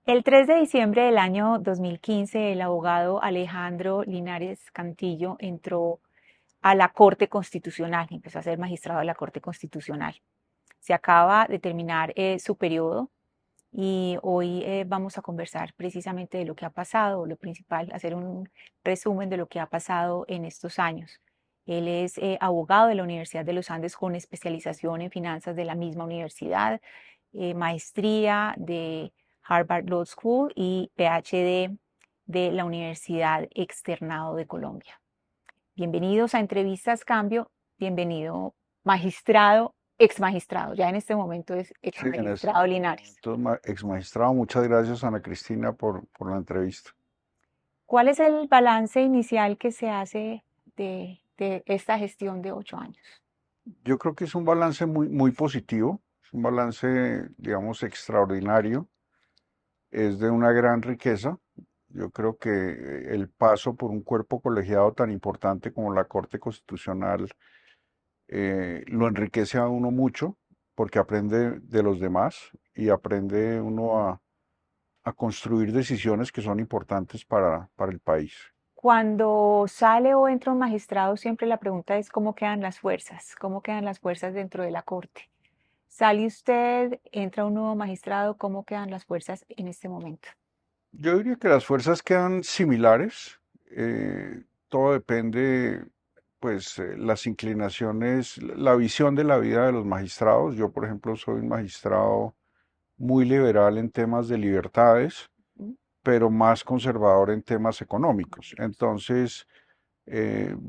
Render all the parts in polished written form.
El 3 de diciembre del año 2015, el abogado Alejandro Linares Cantillo entró a la Corte Constitucional, empezó a ser magistrado de la Corte Constitucional. Se acaba de terminar su periodo y hoy vamos a conversar precisamente de lo que ha pasado, lo principal, hacer un resumen de lo que ha pasado en estos años. Él es abogado de la Universidad de los Andes con especialización en finanzas de la misma universidad, maestría de Harvard Law School y PhD de la Universidad Externado de Colombia. Bienvenidos a Entrevistas Cambio, bienvenido magistrado, ex magistrado, ya en este momento es ex Sí, en magistrado este Linares. momento, ex magistrado, muchas gracias Ana Cristina por la entrevista. ¿Cuál es el balance inicial que se hace de esta gestión de 8 años? Yo creo que es un balance muy positivo, es un balance, digamos, extraordinario, es de una gran riqueza. Yo creo que el paso por un cuerpo colegiado tan importante como la Corte Constitucional lo enriquece a uno mucho porque aprende de los demás y aprende uno a construir decisiones que son importantes para el país. Cuando sale o entra un magistrado, siempre la pregunta es cómo quedan las fuerzas dentro de la corte. Sale usted, entra un nuevo magistrado, ¿cómo quedan las fuerzas en este momento? Yo diría que las fuerzas quedan similares. Todo depende, pues, las inclinaciones, la visión de la vida de los magistrados. Yo, por ejemplo, soy un magistrado muy liberal en temas de libertades, ¿Mm? pero más conservador en temas económicos. Entonces,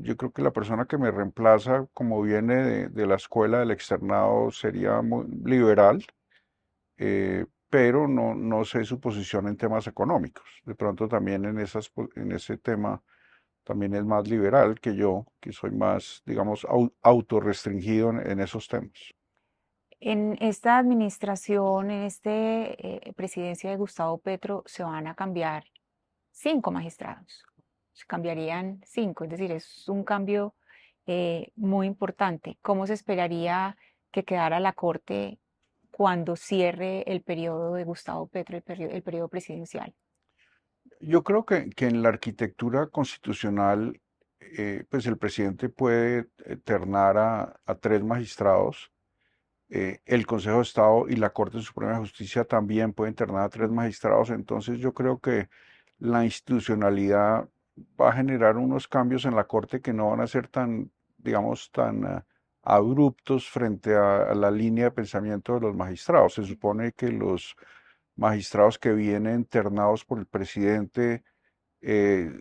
yo creo que la persona que me reemplaza, como viene de la escuela del externado, sería muy liberal, pero no sé su posición en temas económicos. De pronto también en ese tema también es más liberal que yo, que soy más, digamos, autorrestringido en esos temas. En esta administración, en esta presidencia de Gustavo Petro, se van a cambiar 5 magistrados. Se cambiarían 5, es decir, es un cambio muy importante. ¿Cómo se esperaría que quedara la Corte cuando cierre el periodo de Gustavo Petro, el periodo presidencial? Yo creo que en la arquitectura constitucional, pues el presidente puede ternar a tres magistrados. El Consejo de Estado y la Corte Suprema de Justicia también pueden ternar a tres magistrados. Entonces yo creo que la institucionalidad va a generar unos cambios en la Corte que no van a ser tan, digamos, tan abruptos frente a la línea de pensamiento de los magistrados. Se supone que los magistrados que vienen ternados por el presidente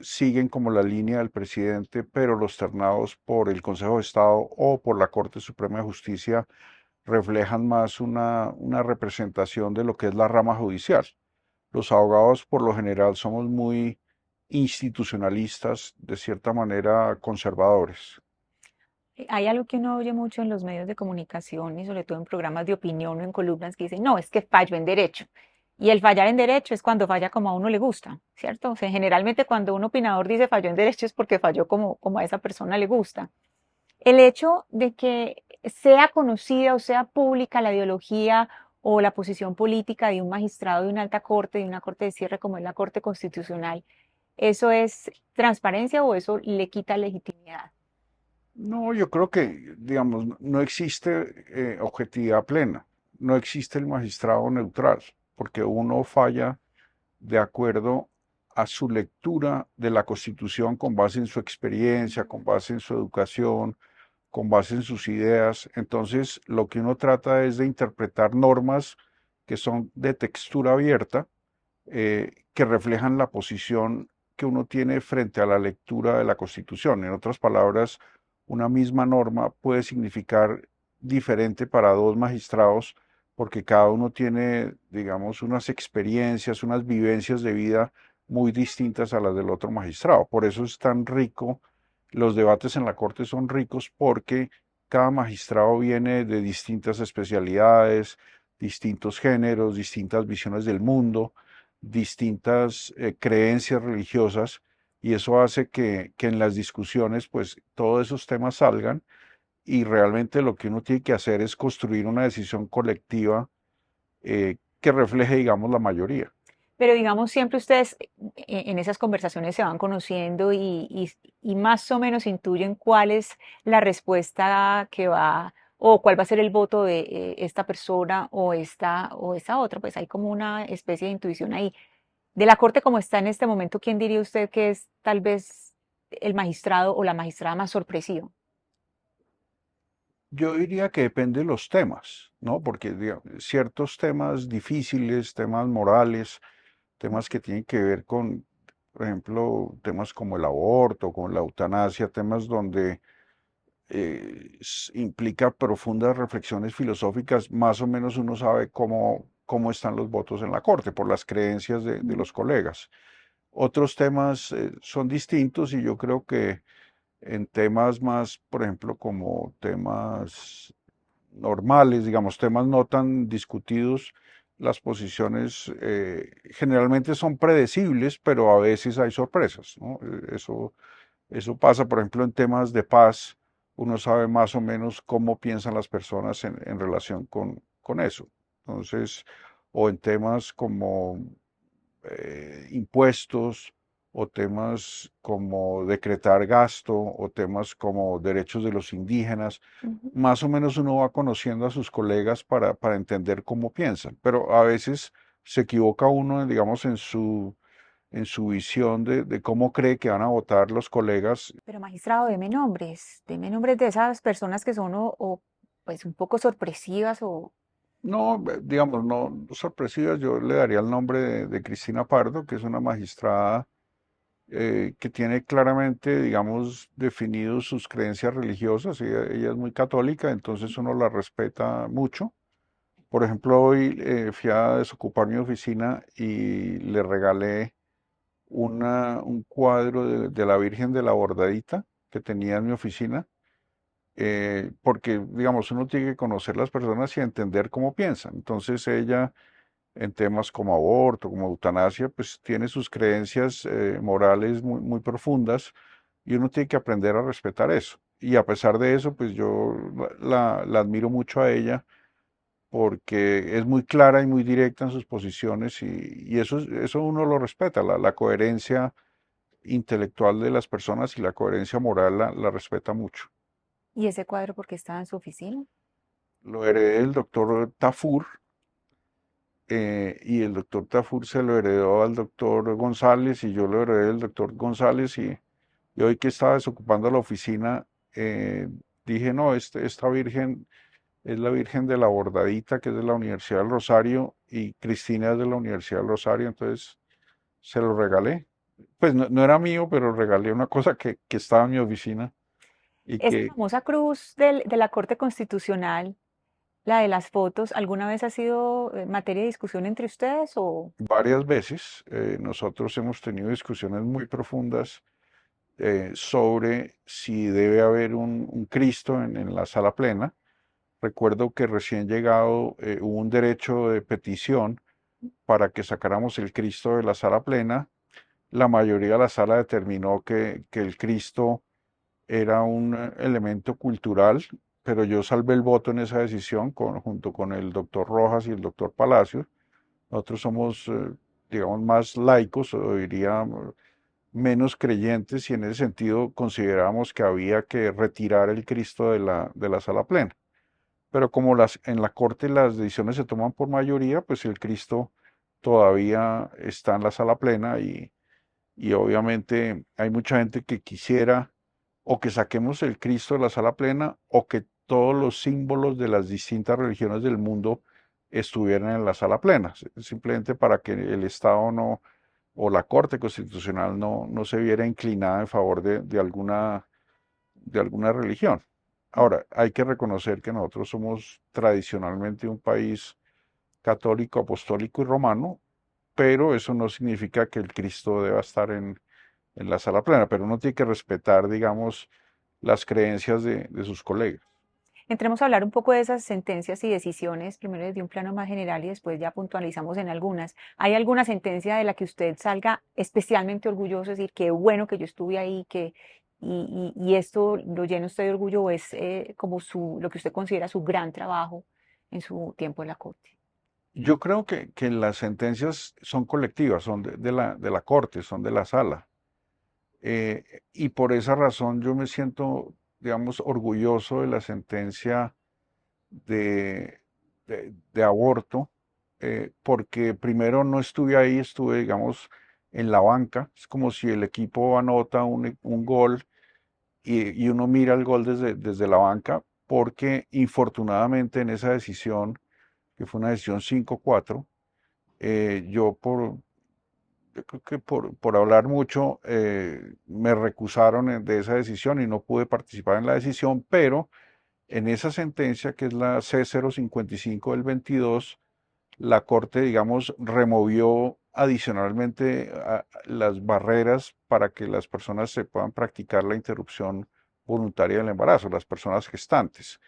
siguen como la línea del presidente, pero los ternados por el Consejo de Estado o por la Corte Suprema de Justicia reflejan más una representación de lo que es la rama judicial. Los abogados por lo general somos muy institucionalistas, de cierta manera conservadores. Hay algo que uno oye mucho en los medios de comunicación y sobre todo en programas de opinión o en columnas que dicen, no, es que falló en derecho. Y el fallar en derecho es cuando falla como a uno le gusta, ¿cierto? O sea, generalmente cuando un opinador dice falló en derecho es porque falló como a esa persona le gusta. El hecho de que sea conocida o sea pública la ideología o la posición política de un magistrado de una alta corte, de una corte de cierre como es la Corte Constitucional, ¿eso es transparencia o eso le quita legitimidad? No, yo creo que, digamos, no existe objetividad plena, no existe el magistrado neutral, porque uno falla de acuerdo a su lectura de la Constitución con base en su experiencia, con base en su educación, con base en sus ideas. Entonces, lo que uno trata es de interpretar normas que son de textura abierta, que reflejan la posición que uno tiene frente a la lectura de la Constitución. En otras palabras, una misma norma puede significar diferente para dos magistrados porque cada uno tiene, digamos, unas experiencias, unas vivencias de vida muy distintas a las del otro magistrado. Por eso es tan rico, los debates en la Corte son ricos porque cada magistrado viene de distintas especialidades, distintos géneros, distintas visiones del mundo, distintas creencias religiosas, y eso hace que en las discusiones pues todos esos temas salgan, y realmente lo que uno tiene que hacer es construir una decisión colectiva que refleje, digamos, la mayoría. Pero digamos, siempre ustedes en esas conversaciones se van conociendo y más o menos intuyen cuál es la respuesta que va o cuál va a ser el voto de esta persona o esta otra. Pues hay como una especie de intuición ahí. De la corte como está en este momento, ¿quién diría usted que es tal vez el magistrado o la magistrada más sorpresivo? Yo diría que depende de los temas, ¿no? Porque ciertos temas difíciles, temas morales, temas que tienen que ver con, por ejemplo, temas como el aborto, como la eutanasia, temas donde implica profundas reflexiones filosóficas, más o menos uno sabe cómo están los votos en la corte, por las creencias de Ujú, los colegas. Otros temas son distintos y yo creo que en temas más, por ejemplo, como temas normales, digamos, temas no tan discutidos, las posiciones generalmente son predecibles, pero a veces hay sorpresas, ¿no? Eso pasa, por ejemplo, en temas de paz, uno sabe más o menos cómo piensan las personas en relación con eso. Entonces, o en temas como impuestos, o temas como decretar gasto, o temas como derechos de los indígenas, ujú. más o menos uno va conociendo a sus colegas para entender cómo piensan, pero a veces se equivoca uno, digamos, en su visión de cómo cree que van a votar los colegas. Pero magistrado, deme nombres de esas personas que son pues un poco sorpresivas o... No, digamos, no sorpresivas, yo le daría el nombre de Cristina Pardo, que es una magistrada que tiene claramente, digamos, definidos sus creencias religiosas. Ella es muy católica, entonces uno la respeta mucho. Por ejemplo, hoy fui a desocupar mi oficina y le regalé un cuadro de la Virgen de la Bordadita que tenía en mi oficina, porque, digamos, uno tiene que conocer las personas y entender cómo piensan. Entonces ella, en temas como aborto, como eutanasia, pues tiene sus creencias morales muy profundas y uno tiene que aprender a respetar eso. Y a pesar de eso, pues yo la admiro mucho a ella porque es muy clara y muy directa en sus posiciones y eso uno lo respeta, la coherencia intelectual de las personas y la coherencia moral la respeta mucho. ¿Y ese cuadro porque estaba en su oficina? Lo heredé del doctor Tafur, y el doctor Tafur se lo heredó al doctor González y yo lo heredé del doctor González y hoy que estaba desocupando la oficina, dije, no, esta virgen es la Virgen de la Bordadita, que es de la Universidad del Rosario, y Cristina es de la Universidad del Rosario, entonces se lo regalé. Pues no era mío, pero regalé una cosa que estaba en mi oficina y Esa que famosa cruz de la Corte Constitucional, la de las fotos, ¿alguna vez ha sido materia de discusión entre ustedes o...? varias veces nosotros hemos tenido discusiones muy profundas sobre si debe haber un Cristo en la sala plena. Recuerdo que recién llegado hubo un derecho de petición para que sacáramos el Cristo de la sala plena. La mayoría de la sala determinó que el Cristo era un elemento cultural, pero yo salvé el voto en esa decisión junto con el doctor Rojas y el doctor Palacios. Nosotros somos, digamos, más laicos, o diría menos creyentes, y en ese sentido consideramos que había que retirar el Cristo de la sala plena. Pero como en la corte las decisiones se toman por mayoría, pues el Cristo todavía está en la sala plena y obviamente hay mucha gente que quisiera o que saquemos el Cristo de la sala plena o que todos los símbolos de las distintas religiones del mundo estuvieran en la sala plena, simplemente para que el Estado no o la Corte Constitucional no se viera inclinada en favor de alguna religión. Ahora, hay que reconocer que nosotros somos tradicionalmente un país católico, apostólico y romano, pero eso no significa que el Cristo deba estar en la sala plena, pero uno tiene que respetar, digamos, las creencias de sus colegas. Entremos a hablar un poco de esas sentencias y decisiones, primero desde un plano más general y después ya puntualizamos en algunas. ¿Hay alguna sentencia de la que usted salga especialmente orgulloso, es decir, qué bueno que yo estuve ahí, y esto lo llena usted de orgullo o es como lo que usted considera su gran trabajo en su tiempo en la Corte? Yo creo que las sentencias son colectivas, son de la corte, son de la sala. Y por esa razón yo me siento, digamos, orgulloso de la sentencia de, de aborto, porque primero no estuve ahí, estuve, digamos, en la banca. Es como si el equipo anota un gol y uno mira el gol desde la banca, porque infortunadamente en esa decisión, que fue una decisión 5-4, yo creo que por hablar mucho, me recusaron de esa decisión y no pude participar en la decisión, pero en esa sentencia, que es la C-055 del 22, la Corte, digamos, removió adicionalmente las barreras para que las personas se puedan practicar la interrupción voluntaria del embarazo, las personas gestantes.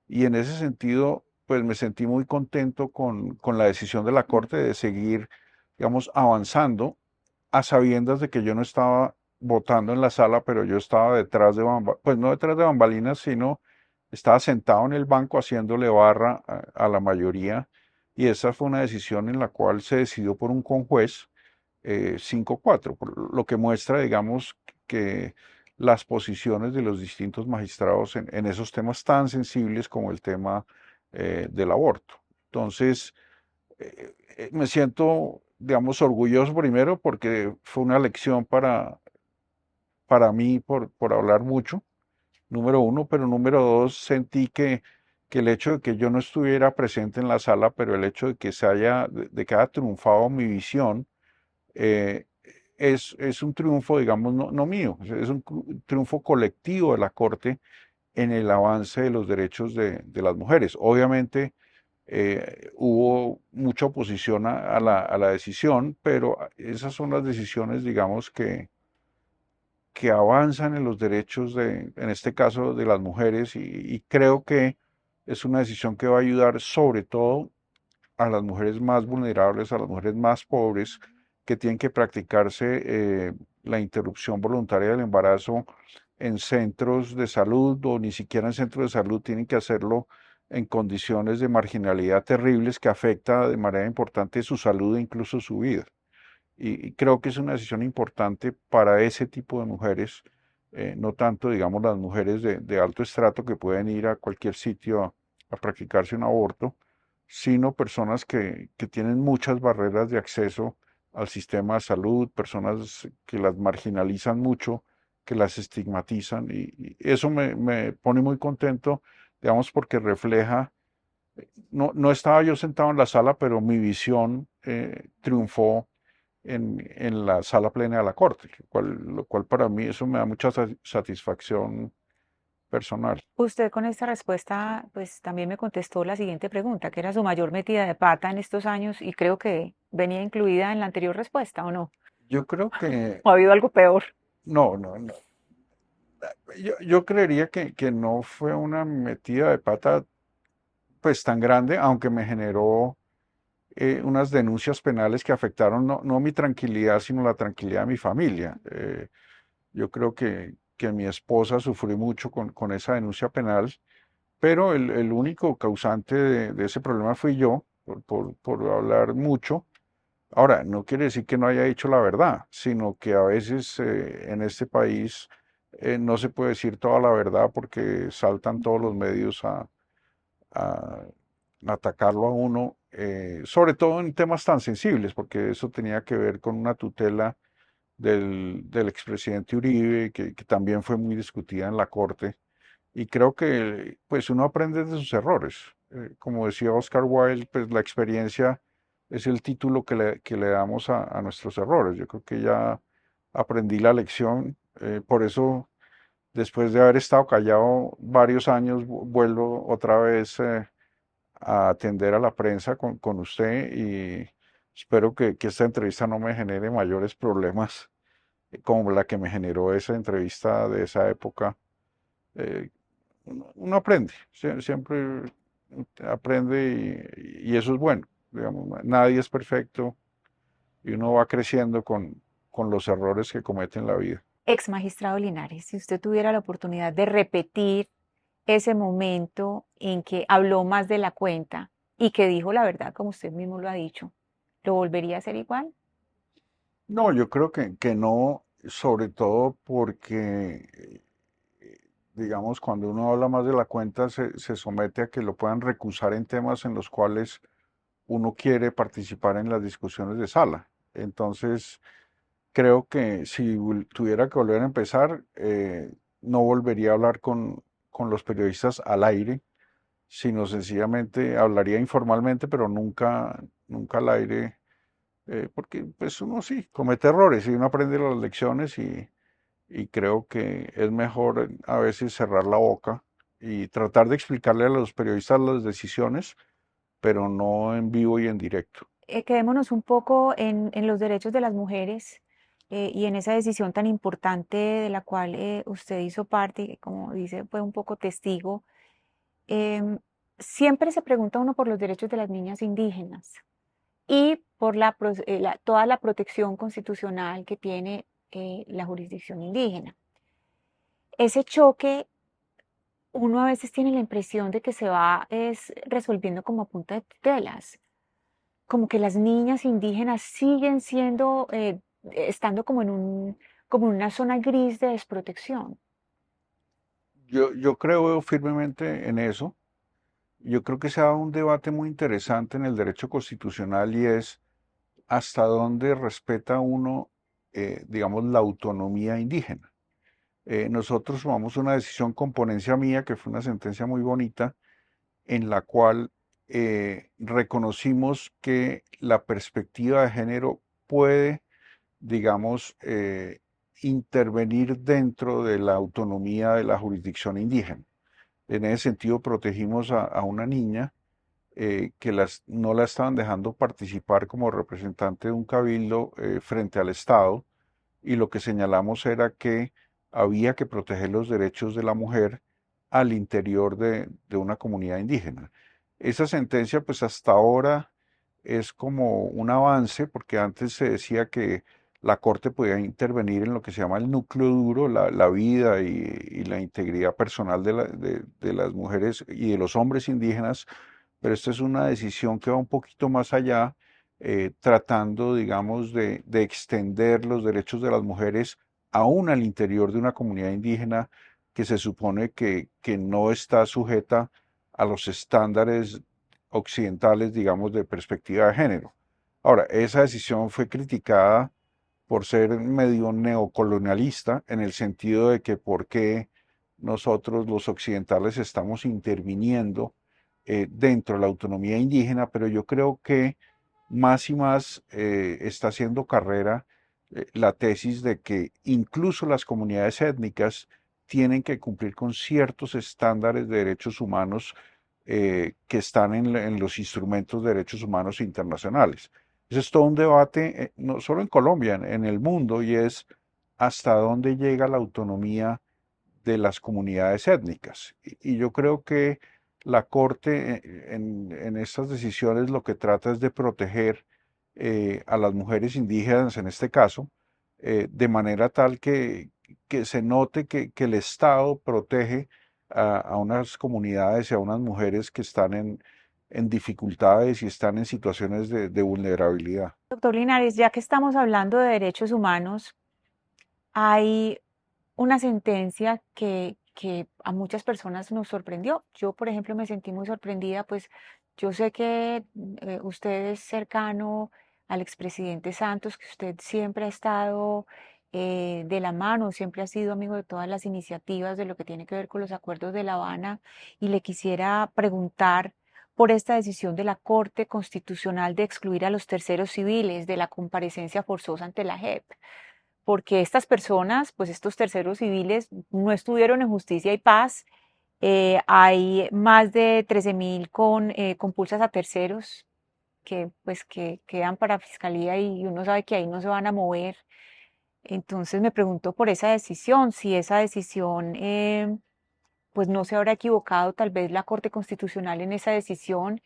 Y en ese sentido, pues me sentí muy contento con la decisión de la Corte de seguir, digamos, avanzando a sabiendas de que yo no estaba votando en la sala, pero yo estaba detrás de pues no detrás de bambalinas, sino estaba sentado en el banco haciéndole barra a la mayoría, y esa fue una decisión en la cual se decidió por un conjuez 5-4, lo que muestra, digamos, que las posiciones de los distintos magistrados en esos temas tan sensibles como el tema del aborto. Entonces, me siento, digamos, orgulloso primero porque fue una lección para mí por hablar mucho, número uno, pero número dos, sentí que el hecho de que yo no estuviera presente en la sala, pero el hecho de que de que haya triunfado mi visión, eh, es un triunfo, digamos, no mío, es un triunfo colectivo de la Corte en el avance de los derechos de las mujeres. Obviamente, hubo mucha oposición a la decisión, pero esas son las decisiones, digamos, que avanzan en los derechos en este caso, de las mujeres, y creo que es una decisión que va a ayudar sobre todo a las mujeres más vulnerables, a las mujeres más pobres, que tienen que practicarse la interrupción voluntaria del embarazo en centros de salud, o ni siquiera en centros de salud, tienen que hacerlo en condiciones de marginalidad terribles que afecta de manera importante su salud e incluso su vida. Y creo que es una decisión importante para ese tipo de mujeres, no tanto, digamos, las mujeres de alto estrato que pueden ir a cualquier sitio a practicarse un aborto, sino personas que tienen muchas barreras de acceso al sistema de salud, personas que las marginalizan mucho, que las estigmatizan, y eso me pone muy contento, digamos, porque refleja, no estaba yo sentado en la sala, pero mi visión triunfó en la sala plena de la Corte, lo cual para mí eso me da mucha satisfacción personal. Usted con esta respuesta, pues también me contestó la siguiente pregunta, que era su mayor metida de pata en estos años y creo que venía incluida en la anterior respuesta, ¿o no? Yo creo que, ¿O ha habido algo peor? no. Yo creería que no fue una metida de pata pues tan grande, aunque me generó unas denuncias penales que afectaron no mi tranquilidad, sino la tranquilidad de mi familia. Yo creo que mi esposa sufrió mucho con esa denuncia penal, pero el único causante de ese problema fui yo, por hablar mucho. Ahora, no quiere decir que no haya dicho la verdad, sino que a veces en este país no se puede decir toda la verdad porque saltan todos los medios a atacarlo a uno, sobre todo en temas tan sensibles, porque eso tenía que ver con una tutela del expresidente Uribe, que también fue muy discutida en la Corte, y creo que pues uno aprende de sus errores. Como decía Oscar Wilde, pues la experiencia es el título que le damos a nuestros errores. Yo creo que ya aprendí la lección, por eso después de haber estado callado varios años, vuelvo otra vez a atender a la prensa con usted, y espero que esta entrevista no me genere mayores problemas como la que me generó esa entrevista de esa época. Eh, uno aprende, siempre aprende, y eso es bueno. Digamos, nadie es perfecto y uno va creciendo con los errores que comete en la vida. Ex magistrado Linares, si usted tuviera la oportunidad de repetir ese momento en que habló más de la cuenta y que dijo la verdad, como usted mismo lo ha dicho. ¿Lo volvería a hacer igual? No, yo creo que no, sobre todo porque, digamos, cuando uno habla más de la cuenta, se somete a que lo puedan recusar en temas en los cuales uno quiere participar en las discusiones de sala. Entonces, creo que si tuviera que volver a empezar, no volvería a hablar con los periodistas al aire, sino sencillamente hablaría informalmente, pero nunca, nunca al aire, porque pues uno sí comete errores y uno aprende las lecciones y creo que es mejor a veces cerrar la boca y tratar de explicarle a los periodistas las decisiones, pero no en vivo y en directo. Quedémonos un poco en los derechos de las mujeres y en esa decisión tan importante de la cual usted hizo parte y que, como dice, fue un poco testigo. Em, Siempre se pregunta uno por los derechos de las niñas indígenas y por toda la protección constitucional que tiene la jurisdicción indígena. Ese choque, uno a veces tiene la impresión de que se va resolviendo como a punta de tutelas, como que las niñas indígenas siguen siendo, estando como en una zona gris de desprotección. Yo creo firmemente en eso. Yo creo que se ha dado un debate muy interesante en el derecho constitucional y es hasta dónde respeta uno, digamos, la autonomía indígena. Nosotros tomamos una decisión con ponencia mía, que fue una sentencia muy bonita, en la cual reconocimos que la perspectiva de género puede, digamos, intervenir dentro de la autonomía de la jurisdicción indígena. En ese sentido, protegimos a una niña que no la estaban dejando participar como representante de un cabildo frente al Estado, y lo que señalamos era que había que proteger los derechos de la mujer al interior de una comunidad indígena. Esa sentencia, pues hasta ahora es como un avance, porque antes se decía que la Corte podía intervenir en lo que se llama el núcleo duro, la vida y la integridad personal de las mujeres y de los hombres indígenas, pero esta es una decisión que va un poquito más allá, tratando, digamos, de extender los derechos de las mujeres aún al interior de una comunidad indígena que se supone que no está sujeta a los estándares occidentales, digamos, de perspectiva de género. Ahora, esa decisión fue criticada por ser medio neocolonialista, en el sentido de que por qué nosotros los occidentales estamos interviniendo dentro de la autonomía indígena, pero yo creo que más y más está haciendo carrera la tesis de que incluso las comunidades étnicas tienen que cumplir con ciertos estándares de derechos humanos que están en los instrumentos de derechos humanos internacionales. Ese es todo un debate, no solo en Colombia, en el mundo, y es hasta dónde llega la autonomía de las comunidades étnicas. Y yo creo que la Corte en estas decisiones lo que trata es de proteger a las mujeres indígenas en este caso, de manera tal que se note que el Estado protege a unas comunidades y a unas mujeres que están en dificultades y están en situaciones de vulnerabilidad. Doctor Linares, ya que estamos hablando de derechos humanos, hay una sentencia que a muchas personas nos sorprendió. Yo, por ejemplo, me sentí muy sorprendida, pues yo sé que usted es cercano al expresidente Santos, que usted siempre ha estado de la mano, siempre ha sido amigo de todas las iniciativas de lo que tiene que ver con los acuerdos de La Habana, y le quisiera preguntar por esta decisión de la Corte Constitucional de excluir a los terceros civiles de la comparecencia forzosa ante la JEP, porque estas personas, pues estos terceros civiles, no estuvieron en justicia y paz. Hay más de 13.000 con compulsas a terceros que pues que quedan para fiscalía y uno sabe que ahí no se van a mover. Entonces me pregunto por esa decisión, si esa decisión pues no se habrá equivocado tal vez la Corte Constitucional en esa decisión,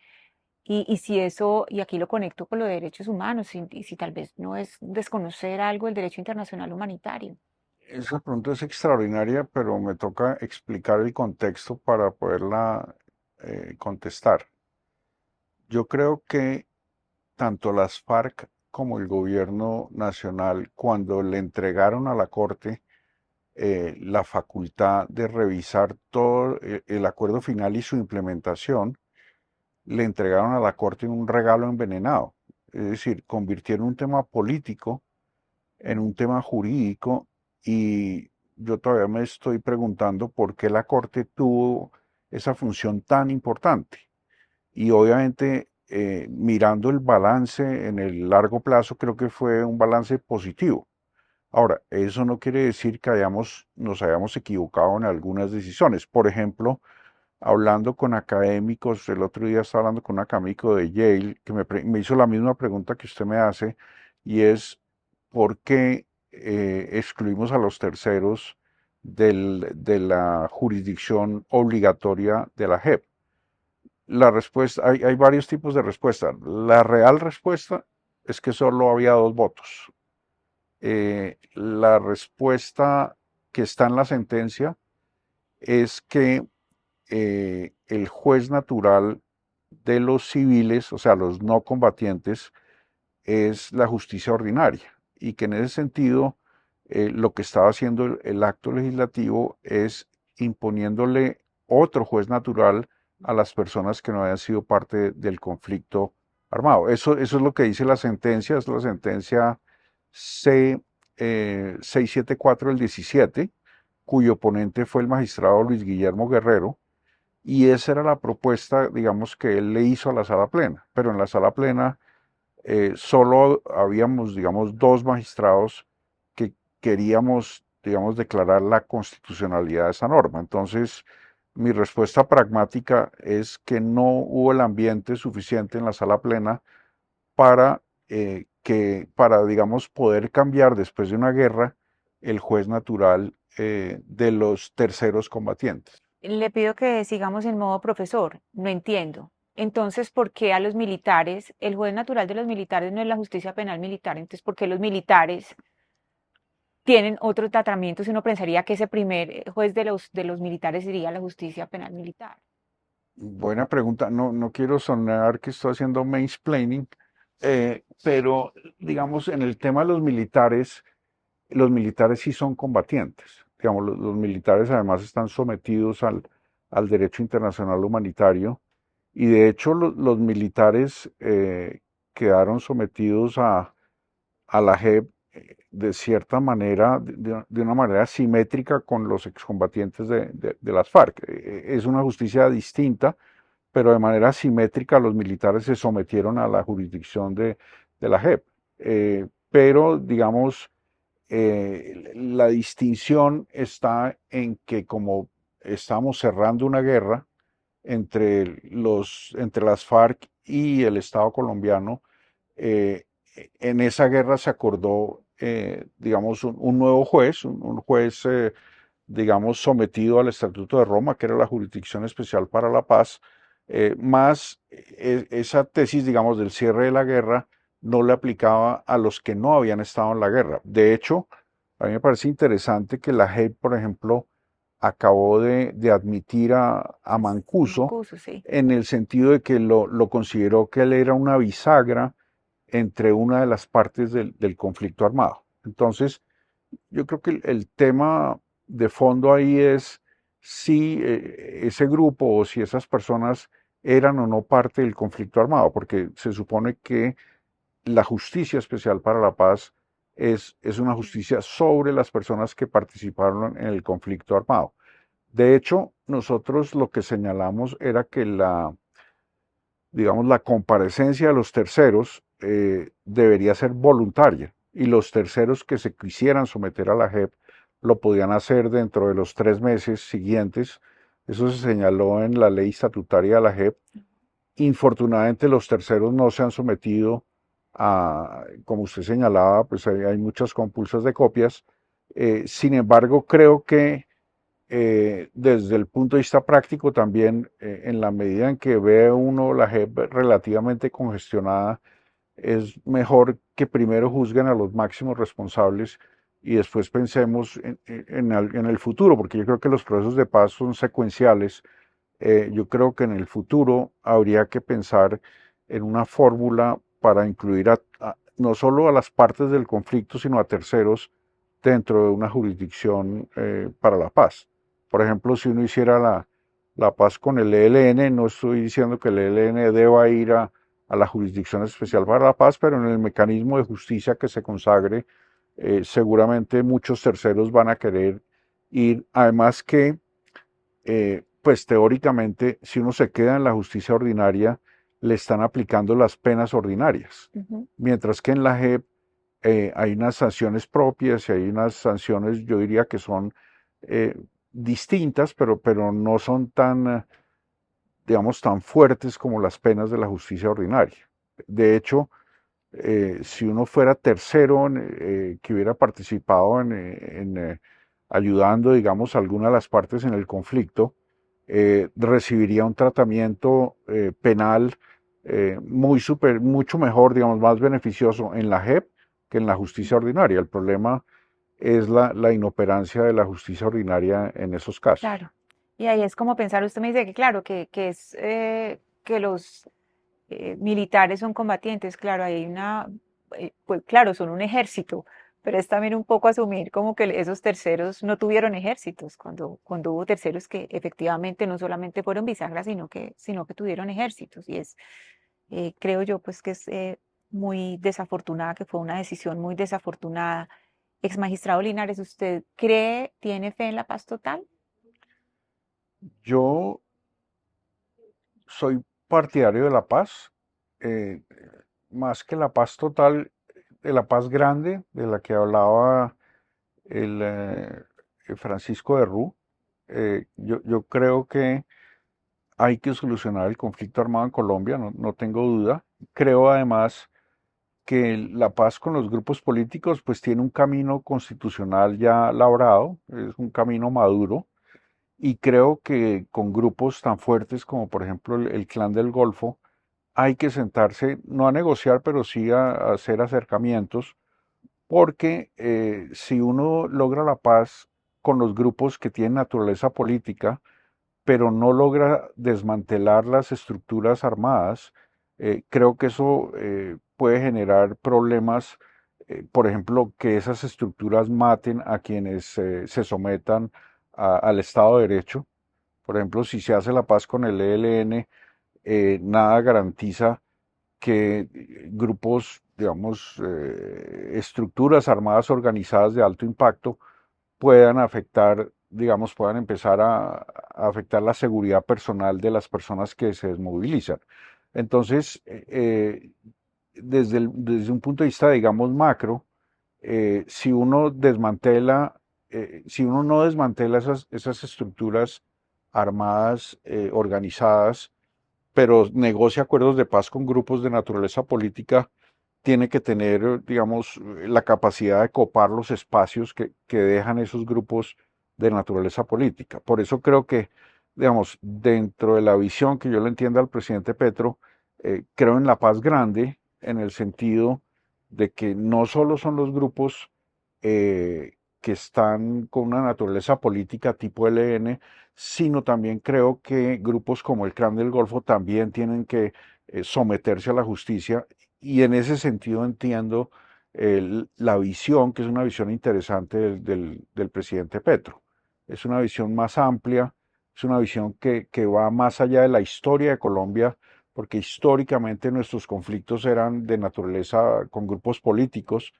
y si eso, y aquí lo conecto con los derechos humanos, y si tal vez no es desconocer algo del derecho internacional humanitario. Esa pregunta es extraordinaria, pero me toca explicar el contexto para poderla contestar. Yo creo que tanto las FARC como el gobierno nacional, cuando le entregaron a la Corte la facultad de revisar todo el acuerdo final y su implementación, le entregaron a la Corte un regalo envenenado. Es decir, convirtieron un tema político en un tema jurídico y yo todavía me estoy preguntando por qué la Corte tuvo esa función tan importante. Y obviamente, mirando el balance en el largo plazo, creo que fue un balance positivo. Ahora, eso no quiere decir que nos hayamos equivocado en algunas decisiones. Por ejemplo, hablando con académicos, el otro día estaba hablando con un académico de Yale que me hizo la misma pregunta que usted me hace, y es ¿por qué excluimos a los terceros de la jurisdicción obligatoria de la JEP? La respuesta, hay varios tipos de respuesta. La real respuesta es que solo había dos votos. La respuesta que está en la sentencia es que el juez natural de los civiles, o sea, los no combatientes, es la justicia ordinaria y que en ese sentido lo que estaba haciendo el acto legislativo es imponiéndole otro juez natural a las personas que no hayan sido parte del conflicto armado. Eso es lo que dice la sentencia, es la sentencia C, 674 del 17, cuyo ponente fue el magistrado Luis Guillermo Guerrero, y esa era la propuesta, digamos, que él le hizo a la sala plena, pero en la sala plena solo habíamos, digamos, dos magistrados que queríamos, digamos, declarar la constitucionalidad de esa norma. Entonces, mi respuesta pragmática es que no hubo el ambiente suficiente en la sala plena para para, digamos, poder cambiar después de una guerra el juez natural de los terceros combatientes. Le pido que sigamos en modo profesor. No entiendo. Entonces, ¿por qué a los militares, el juez natural de los militares no es la justicia penal militar? Entonces, ¿por qué los militares tienen otro tratamiento si uno pensaría que ese primer juez de los militares sería la justicia penal militar? Buena pregunta. No, no quiero sonar que estoy haciendo mansplaining, pero digamos, en el tema de los militares sí son combatientes. Digamos, los militares además están sometidos al derecho internacional humanitario y de hecho los militares quedaron sometidos a la JEP de cierta manera, de una manera simétrica con los excombatientes de las FARC. Es una justicia distinta, pero de manera simétrica los militares se sometieron a la jurisdicción de la JEP. Pero, digamos, la distinción está en que como estamos cerrando una guerra entre las FARC y el Estado colombiano, eh, en esa guerra se acordó, digamos, un nuevo juez, un juez, digamos, sometido al Estatuto de Roma, que era la Jurisdicción Especial para la Paz, más esa tesis, digamos, del cierre de la guerra no le aplicaba a los que no habían estado en la guerra. De hecho, a mí me parece interesante que la JEP, por ejemplo, acabó de admitir a Mancuso Mancuso, sí. en el sentido de que lo consideró que él era una bisagra entre una de las partes del conflicto armado. Entonces, yo creo que el tema de fondo ahí es si ese grupo o si esas personas eran o no parte del conflicto armado, porque se supone que la justicia especial para la paz es una justicia sobre las personas que participaron en el conflicto armado. De hecho, nosotros lo que señalamos era que digamos, la comparecencia de los terceros debería ser voluntaria y los terceros que se quisieran someter a la JEP lo podían hacer dentro de los 3 meses siguientes. Eso se señaló en la ley estatutaria de la JEP. Infortunadamente los terceros no se han sometido como usted señalaba, pues hay muchas compulsas de copias. Sin embargo, creo que desde el punto de vista práctico también, en la medida en que ve uno la JEP relativamente congestionada, es mejor que primero juzguen a los máximos responsables y después pensemos en el futuro, porque yo creo que los procesos de paz son secuenciales. Yo creo que en el futuro habría que pensar en una fórmula para incluir no solo a las partes del conflicto, sino a terceros dentro de una jurisdicción para la paz. Por ejemplo, si uno hiciera la paz con el ELN, no estoy diciendo que el ELN deba ir a la Jurisdicción Especial para la Paz, pero en el mecanismo de justicia que se consagre, seguramente muchos terceros van a querer ir. Además que, pues teóricamente, si uno se queda en la justicia ordinaria, le están aplicando las penas ordinarias, Ujú. mientras que en la JEP hay unas sanciones propias y hay unas sanciones, yo diría que son eh, distintas, pero no son tan, digamos, tan fuertes como las penas de la justicia ordinaria. De hecho, si uno fuera tercero que hubiera participado en ayudando, digamos, a alguna de las partes en el conflicto, recibiría un tratamiento penal mucho mejor, digamos, más beneficioso en la JEP que en la justicia ordinaria. El problema es la inoperancia de la justicia ordinaria en esos casos. Claro. Y ahí es como pensar, usted me dice que claro, que es que los militares son combatientes, claro, hay una, pues claro, son un ejército, pero es también un poco asumir como que esos terceros no tuvieron ejércitos, cuando hubo terceros que efectivamente no solamente fueron bisagras, sino que tuvieron ejércitos. Y es, creo yo, pues que es muy desafortunada, que fue una decisión muy desafortunada. Ex magistrado Linares, ¿usted cree, tiene fe en la paz total? Yo soy partidario de la paz, eh, más que la paz total, de la paz grande, de la que hablaba el Francisco de Rú. Yo creo que hay que solucionar el conflicto armado en Colombia, no tengo duda. Creo además que la paz con los grupos políticos pues tiene un camino constitucional ya labrado, es un camino maduro, y creo que con grupos tan fuertes como por ejemplo el Clan del Golfo, hay que sentarse, no a negociar, pero sí a hacer acercamientos, porque si uno logra la paz con los grupos que tienen naturaleza política, pero no logra desmantelar las estructuras armadas, creo que eso puede generar problemas, por ejemplo, que esas estructuras maten a quienes se sometan al Estado de Derecho. Por ejemplo, si se hace la paz con el ELN, nada garantiza que grupos, digamos, estructuras armadas organizadas de alto impacto puedan afectar, digamos, puedan empezar a afectar la seguridad personal de las personas que se desmovilizan. Entonces, desde un punto de vista, digamos, macro, si uno desmantela, si uno no desmantela esas estructuras armadas organizadas, pero negocia acuerdos de paz con grupos de naturaleza política, tiene que tener, digamos, la capacidad de copar los espacios que dejan esos grupos de naturaleza política. Por eso creo que, digamos, dentro de la visión que yo le entiendo al presidente Petro, creo en la paz grande, en el sentido de que no solo son los grupos que están con una naturaleza política tipo ELN, sino también creo que grupos como el Clan del Golfo también tienen que someterse a la justicia, y en ese sentido entiendo la visión, que es una visión interesante del presidente Petro. Es una visión más amplia, es una visión que va más allá de la historia de Colombia, porque históricamente nuestros conflictos eran de naturaleza con grupos políticos,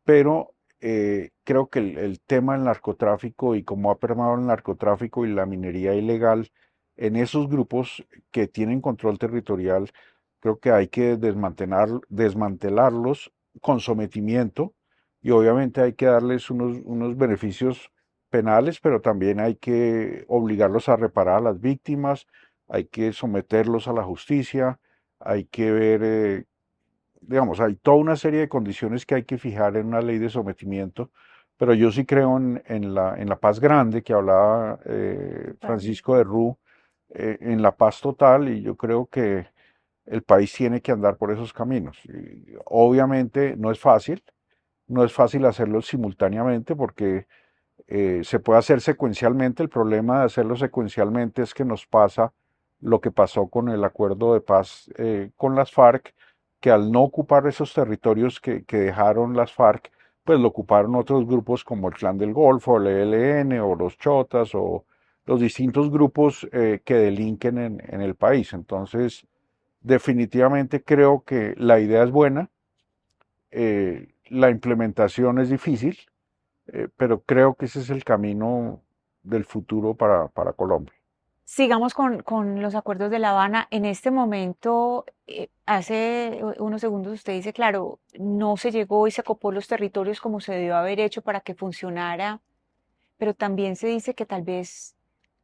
pero creo que el tema del narcotráfico y cómo ha permeado el narcotráfico y la minería ilegal en esos grupos que tienen control territorial, creo que hay que desmantelarlos con sometimiento, y obviamente hay que darles unos beneficios penales, pero también hay que obligarlos a reparar a las víctimas, hay que someterlos a la justicia, hay que ver digamos, hay toda una serie de condiciones que hay que fijar en una ley de sometimiento, pero yo sí creo en la paz grande que hablaba Vale. Francisco de Rú, en la paz total, y yo creo que el país tiene que andar por esos caminos. Y obviamente no es fácil hacerlo simultáneamente porque se puede hacer secuencialmente. El problema de hacerlo secuencialmente es que nos pasa lo que pasó con el acuerdo de paz con las FARC, que al no ocupar esos territorios que dejaron las FARC, pues lo ocuparon otros grupos como el Clan del Golfo, el ELN o los Chotas o los distintos grupos que delinquen en el país. Entonces, definitivamente creo que la idea es buena, la implementación es difícil, pero creo que ese es el camino del futuro para Colombia. Sigamos con los acuerdos de La Habana. En este momento, hace unos segundos usted dice, claro, no se llegó y se acopó los territorios como se debió haber hecho para que funcionara, pero también se dice que tal vez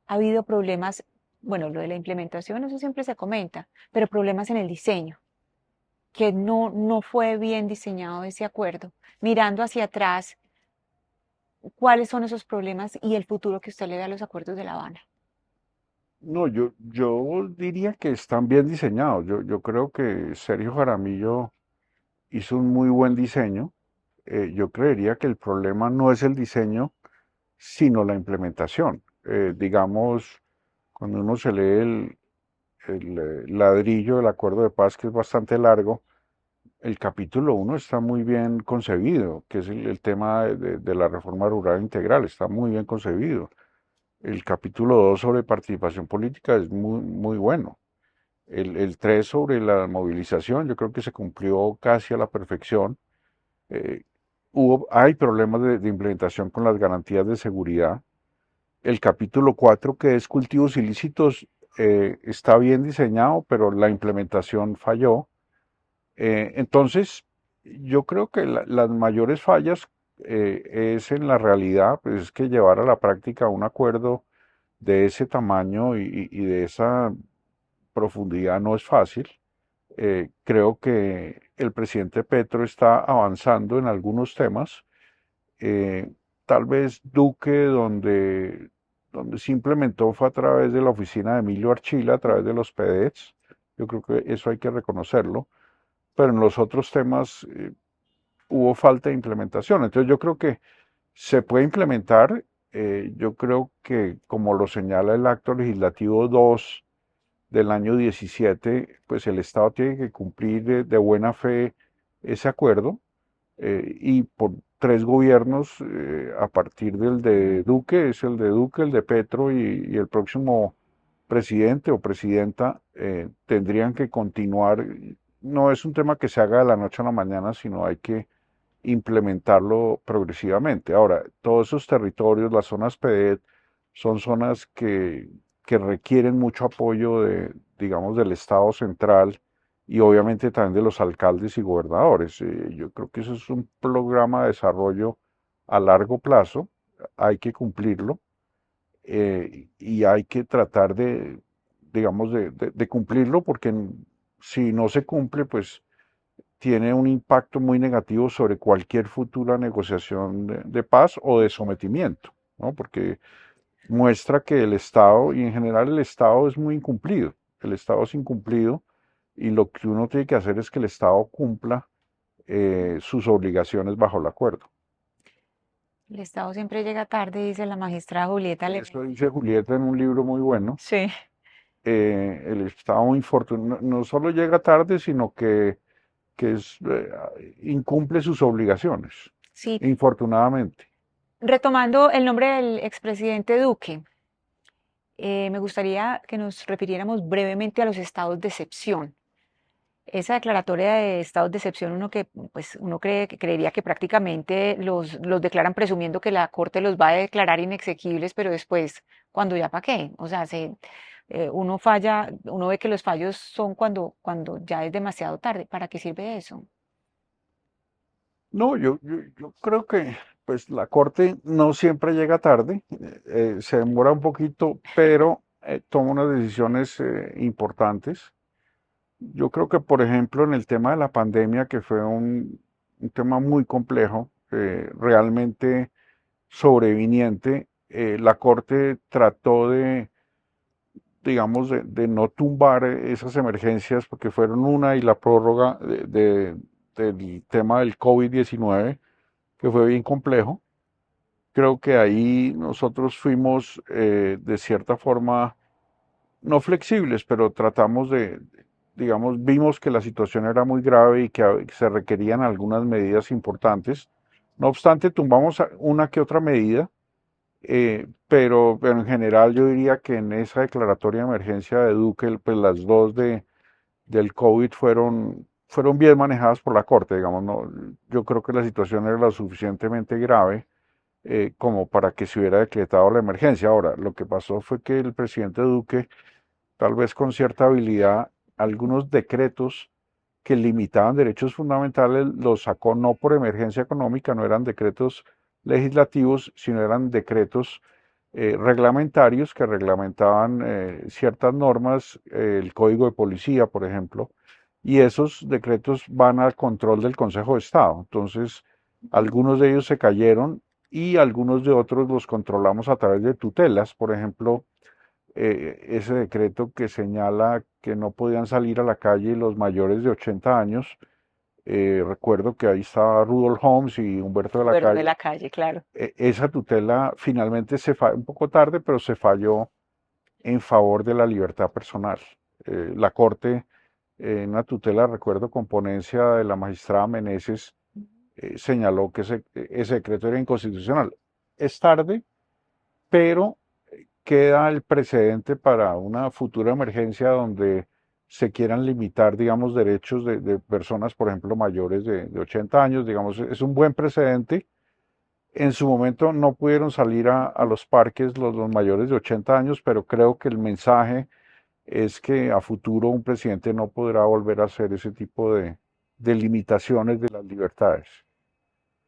ha habido problemas, bueno, lo de la implementación, eso siempre se comenta, pero problemas en el diseño, que no fue bien diseñado ese acuerdo. Mirando hacia atrás, ¿cuáles son esos problemas y el futuro que usted le ve a los acuerdos de La Habana? No, yo diría que están bien diseñados. Yo creo que Sergio Jaramillo hizo un muy buen diseño. Yo creería que el problema no es el diseño, sino la implementación. Digamos, cuando uno se lee el ladrillo del acuerdo de paz, que es bastante largo, el capítulo uno está muy bien concebido, que es el tema de la reforma rural integral, está muy bien concebido. El capítulo 2 sobre participación política es muy bueno. El 3 sobre la movilización, yo creo que se cumplió casi a la perfección. Eh, hay problemas de implementación con las garantías de seguridad. El capítulo 4 que es cultivos ilícitos, está bien diseñado, pero la implementación falló. Entonces, yo creo que las mayores fallas es en la realidad, pues es que llevar a la práctica un acuerdo de ese tamaño y de esa profundidad no es fácil. Creo que el presidente Petro está avanzando en algunos temas. Eh, Tal vez Duque, donde se implementó fue a través de la oficina de Emilio Archila, a través de los PDETs. Yo creo que eso hay que reconocerlo. Pero en los otros temas hubo falta de implementación. Entonces yo creo que se puede implementar. Yo creo que, como lo señala el acto legislativo 2 del año 17, pues el Estado tiene que cumplir de buena fe ese acuerdo, y por tres gobiernos, a partir del de Duque, es el de Duque, el de Petro y el próximo presidente o presidenta, tendrían que continuar. No es un tema que se haga de la noche a la mañana, sino hay que implementarlo progresivamente. Ahora, todos esos territorios, las zonas PEDET, son zonas que requieren mucho apoyo digamos, del Estado central y obviamente también de los alcaldes y gobernadores. Yo creo que eso es un programa de desarrollo a largo plazo, hay que cumplirlo, y hay que tratar digamos, de cumplirlo porque si no se cumple, pues tiene un impacto muy negativo sobre cualquier futura negociación de paz o de sometimiento, ¿no? Porque muestra que el Estado, y en general el Estado es muy incumplido, el Estado es incumplido y lo que uno tiene que hacer es que el Estado cumpla sus obligaciones bajo el acuerdo. El Estado siempre llega tarde, dice la magistrada Julieta Eso Leguía. dice Julieta en un libro muy bueno. Sí, El Estado no solo llega tarde, sino incumple sus obligaciones, sí. infortunadamente. Retomando el nombre del expresidente Duque, me gustaría que nos refiriéramos brevemente a los estados de excepción. Esa declaratoria de estados de excepción, uno que pues uno creería que prácticamente los declaran presumiendo que la Corte los va a declarar inexequibles, pero después, cuando ya para qué, o sea, uno falla, uno ve que los fallos son cuando ya es demasiado tarde. ¿Para qué sirve eso? No, yo creo que pues la Corte no siempre llega tarde, se demora un poquito, pero toma unas decisiones importantes. Yo creo que, por ejemplo, en el tema de la pandemia, que fue un tema muy complejo, realmente sobreviniente, la Corte trató digamos, de no tumbar esas emergencias porque fueron una y la prórroga del tema del COVID-19, que fue bien complejo. Creo que ahí nosotros fuimos, de cierta forma, no flexibles, pero tratamos digamos, vimos que la situación era muy grave y que se requerían algunas medidas importantes. No obstante, tumbamos una que otra medida, pero en general yo diría que en esa declaratoria de emergencia de Duque, pues las dos del COVID fueron bien manejadas por la Corte, digamos, no, yo creo que la situación era lo suficientemente grave como para que se hubiera decretado la emergencia. Ahora, lo que pasó fue que el presidente Duque, tal vez con cierta habilidad, algunos decretos que limitaban derechos fundamentales los sacó no por emergencia económica, no eran decretos legislativos, sino eran decretos reglamentarios que reglamentaban ciertas normas, el código de policía, por ejemplo, y esos decretos van al control del Consejo de Estado. Entonces, algunos de ellos se cayeron y algunos de otros los controlamos a través de tutelas, por ejemplo, ese decreto que señala que no podían salir a la calle los mayores de 80 años. Recuerdo que ahí estaba Rudolf Holmes y Humberto de la Humberto de Calle. la Calle, claro. Esa tutela finalmente se falló un poco tarde, pero se falló en favor de la libertad personal. La Corte, en una tutela, recuerdo, con ponencia de la magistrada Meneses, señaló que ese decreto era inconstitucional. Es tarde, pero queda el precedente para una futura emergencia donde se quieran limitar, digamos, derechos de personas, por ejemplo, mayores de 80 años, digamos, es un buen precedente. En su momento no pudieron salir a los parques los mayores de 80 años, pero creo que el mensaje es que a futuro un presidente no podrá volver a hacer ese tipo de limitaciones de las libertades.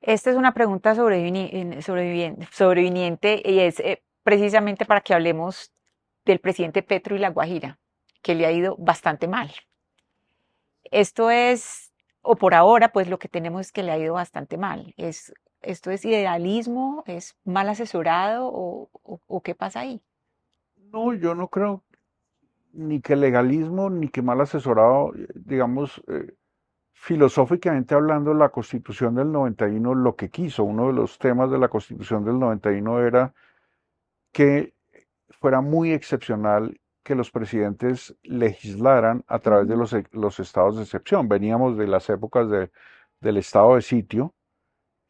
Esta es una pregunta sobreviniente y es precisamente para que hablemos del presidente Petro y La Guajira, que le ha ido bastante mal. Esto es, o por ahora, pues lo que tenemos es que le ha ido bastante mal. ¿Esto es idealismo? ¿Es mal asesorado? ¿O qué pasa ahí? No, yo no creo ni que legalismo ni que mal asesorado, digamos, filosóficamente hablando, la Constitución del 91 lo que quiso, uno de los temas de la Constitución del 91 era que fuera muy excepcional que los presidentes legislaran a través de Ujú. los estados de excepción. Veníamos de las épocas del estado de sitio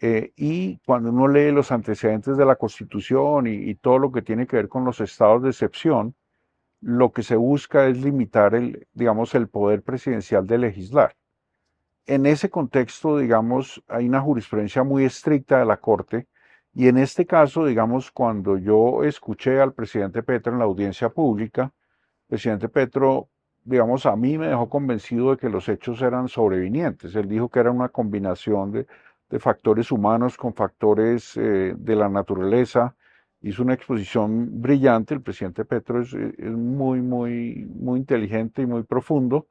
y cuando uno lee los antecedentes de la Constitución y todo lo que tiene que ver con los estados de excepción, lo que se busca es limitar digamos, el poder presidencial de legislar. En ese contexto, digamos, hay una jurisprudencia muy estricta de la Corte y en este caso, digamos, cuando yo escuché al presidente Petro en la audiencia pública, el presidente Petro, digamos, a mí me dejó convencido de que los hechos eran sobrevinientes. Él dijo que era una combinación de factores humanos con factores de la naturaleza. Hizo una exposición brillante. El presidente Petro es muy inteligente y muy profundo,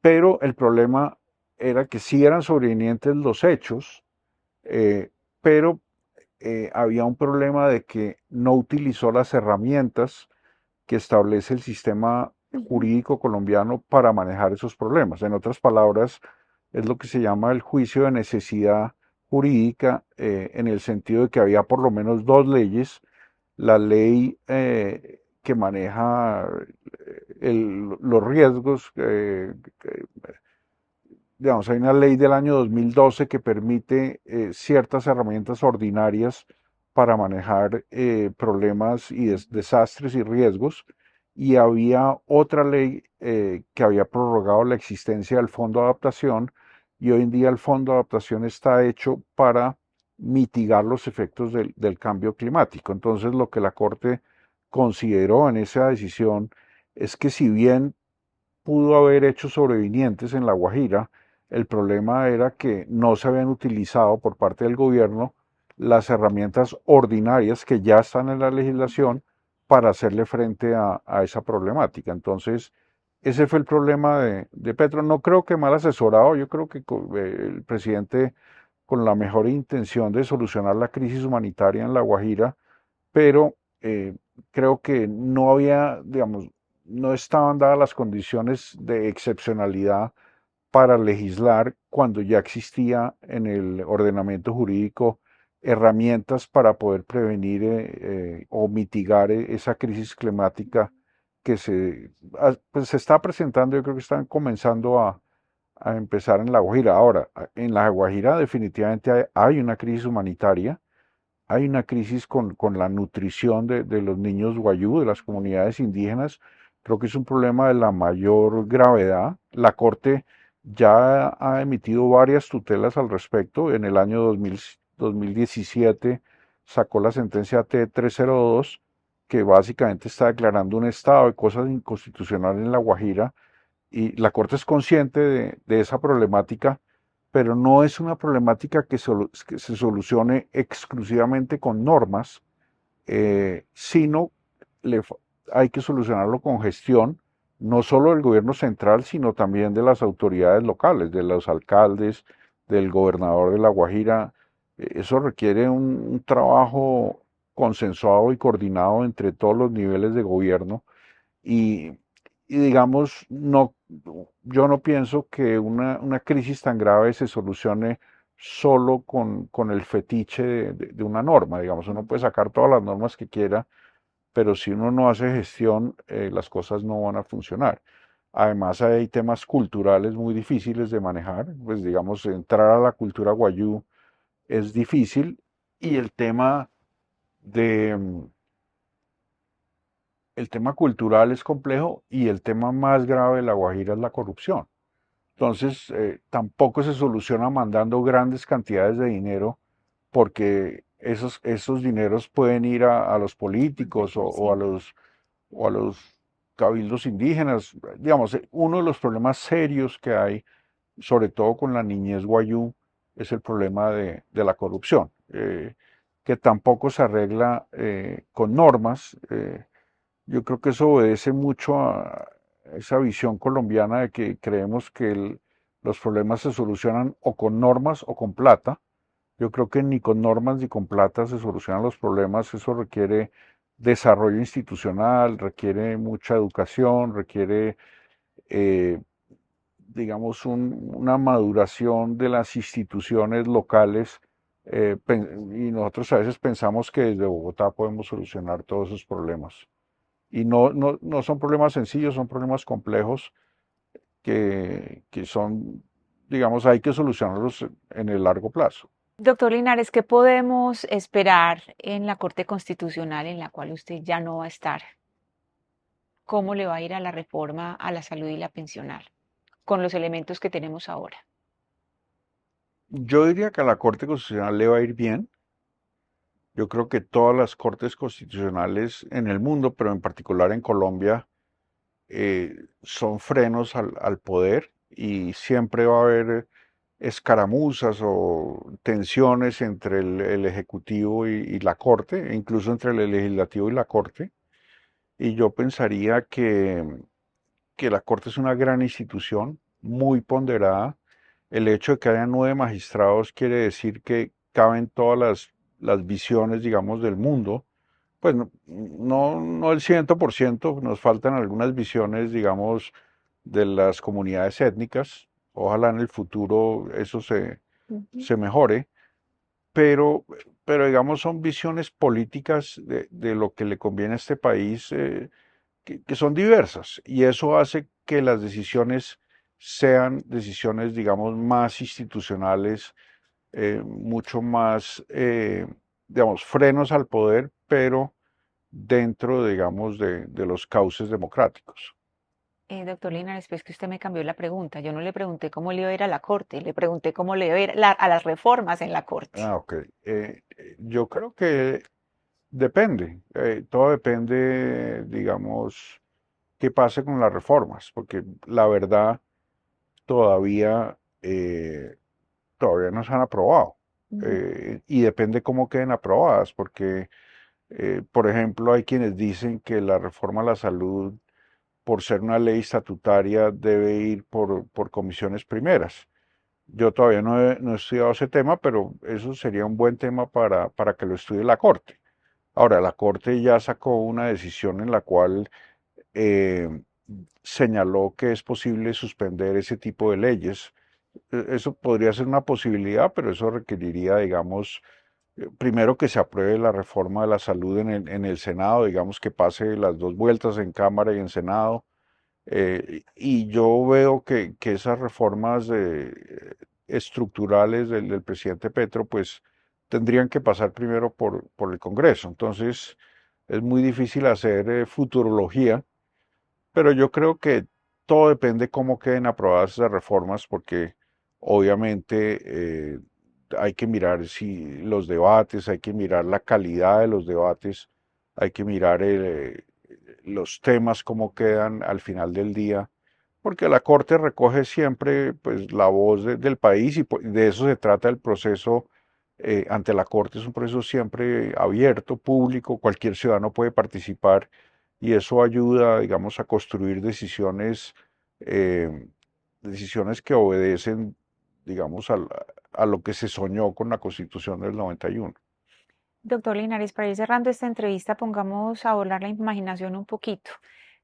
pero el problema era que sí eran sobrevinientes los hechos, eh, pero había un problema de que no utilizó las herramientas que establece el sistema Ujú. jurídico colombiano para manejar esos problemas. En otras palabras, es lo que se llama el juicio de necesidad jurídica, en el sentido de que había por lo menos dos leyes, la ley que maneja los riesgos, digamos, hay una ley del año 2012 que permite ciertas herramientas ordinarias para manejar problemas y desastres y riesgos, y había otra ley que había prorrogado la existencia del Fondo de Adaptación, y hoy en día el Fondo de Adaptación está hecho para mitigar los efectos del cambio climático. Entonces, lo que la Corte consideró en esa decisión es que si bien pudo haber hechos sobrevinientes en La Guajira. El problema era que no se habían utilizado por parte del gobierno las herramientas ordinarias que ya están en la legislación para hacerle frente a esa problemática. Entonces, ese fue el problema de Petro. No creo que mal asesorado, yo creo que el presidente con la mejor intención de solucionar la crisis humanitaria en La Guajira, pero creo que no había, digamos, no estaban dadas las condiciones de excepcionalidad para legislar cuando ya existía en el ordenamiento jurídico herramientas para poder prevenir o mitigar esa crisis climática que pues se está presentando, yo creo que están comenzando a empezar en La Guajira. Ahora, en La Guajira definitivamente hay una crisis humanitaria, hay una crisis con la nutrición de los niños guayú, de las comunidades indígenas. Creo que es un problema de la mayor gravedad. La Corte ya ha emitido varias tutelas al respecto. En el año 2017 sacó la sentencia T-302, que básicamente está declarando un estado de cosas inconstitucionales en La Guajira, y la Corte es consciente de esa problemática, pero no es una problemática que se solucione exclusivamente con normas, sino le hay que solucionarlo con gestión, no solo del gobierno central, sino también de las autoridades locales, de los alcaldes, del gobernador de La Guajira. Eso requiere un trabajo consensuado y coordinado entre todos los niveles de gobierno, y, y digamos, no, yo no pienso que una crisis tan grave se solucione solo con el fetiche de una norma. Digamos, uno puede sacar todas las normas que quiera, pero si uno no hace gestión, las cosas no van a funcionar. Además, hay temas culturales muy difíciles de manejar, pues digamos, entrar a la cultura guayú es difícil, y de, mm, el tema cultural es complejo, y el tema más grave de La Guajira es la corrupción. Entonces, tampoco se soluciona mandando grandes cantidades de dinero, porque esos dineros pueden ir a los políticos, Sí. o a los cabildos indígenas. Digamos, uno de los problemas serios que hay, sobre todo con la niñez guayú, es el problema de la corrupción, que tampoco se arregla con normas. Yo creo que eso obedece mucho a esa visión colombiana de que creemos que los problemas se solucionan o con normas o con plata. Yo creo que ni con normas ni con plata se solucionan los problemas. Eso requiere desarrollo institucional, requiere mucha educación, requiere, eh, digamos, una maduración de las instituciones locales. Y nosotros a veces pensamos que desde Bogotá podemos solucionar todos esos problemas. Y no son problemas sencillos, son problemas complejos, que son, digamos, hay que solucionarlos en el largo plazo. Doctor Linares, ¿qué podemos esperar en la Corte Constitucional en la cual usted ya no va a estar? ¿Cómo le va a ir a la reforma a la salud y la pensional con los elementos que tenemos ahora? Yo diría que a la Corte Constitucional le va a ir bien. Yo creo que todas las cortes constitucionales en el mundo, pero en particular en Colombia, son frenos al poder, y siempre va a haber escaramuzas o tensiones entre el Ejecutivo y la Corte, e incluso entre el Legislativo y la Corte. Y yo pensaría que la Corte es una gran institución, muy ponderada. El hecho de que haya 9 magistrados quiere decir que caben todas las visiones, digamos, del mundo. Pues no el 100%, nos faltan algunas visiones, digamos, de las comunidades étnicas. Ojalá en el futuro eso Ujú. se mejore, pero, pero digamos son visiones políticas de lo que le conviene a este país, que son diversas, y eso hace que las decisiones sean decisiones, digamos, más institucionales, mucho más, digamos, frenos al poder, pero dentro, digamos, de los cauces democráticos. Doctor Linares, pues que usted me cambió la pregunta. Yo no le pregunté cómo le iba a ir a la Corte, le pregunté cómo le iba a ir a las reformas en la Corte. Ah, ok. Yo creo que depende, todo depende, digamos, qué pase con las reformas, porque la verdad todavía, todavía no se han aprobado, Ujú. y depende cómo queden aprobadas, porque, por ejemplo, hay quienes dicen que la reforma a la salud, por ser una ley estatutaria, debe ir por comisiones primeras. Yo todavía no he estudiado ese tema, pero eso sería un buen tema para que lo estudie la Corte. Ahora, la Corte ya sacó una decisión en la cual, eh, señaló que es posible suspender ese tipo de leyes. Eso podría ser una posibilidad, pero eso requeriría, digamos, Primero que se apruebe la reforma de la salud en el Senado, digamos que pase las dos vueltas en Cámara y en Senado. Y yo veo que esas reformas estructurales del presidente Petro, pues tendrían que pasar primero por el Congreso. Entonces, es muy difícil hacer futurología, pero yo creo que todo depende cómo queden aprobadas esas reformas, porque obviamente hay que mirar si los debates, hay que mirar la calidad de los debates, hay que mirar los temas cómo quedan al final del día, porque la Corte recoge siempre pues la voz del país y de eso se trata el proceso ante la Corte. Es un proceso siempre abierto, público, cualquier ciudadano puede participar y eso ayuda, digamos, a construir eh, decisiones que obedecen, digamos, a lo que se soñó con la Constitución del 91. Doctor Linares, para ir cerrando esta entrevista, pongamos a volar la imaginación un poquito.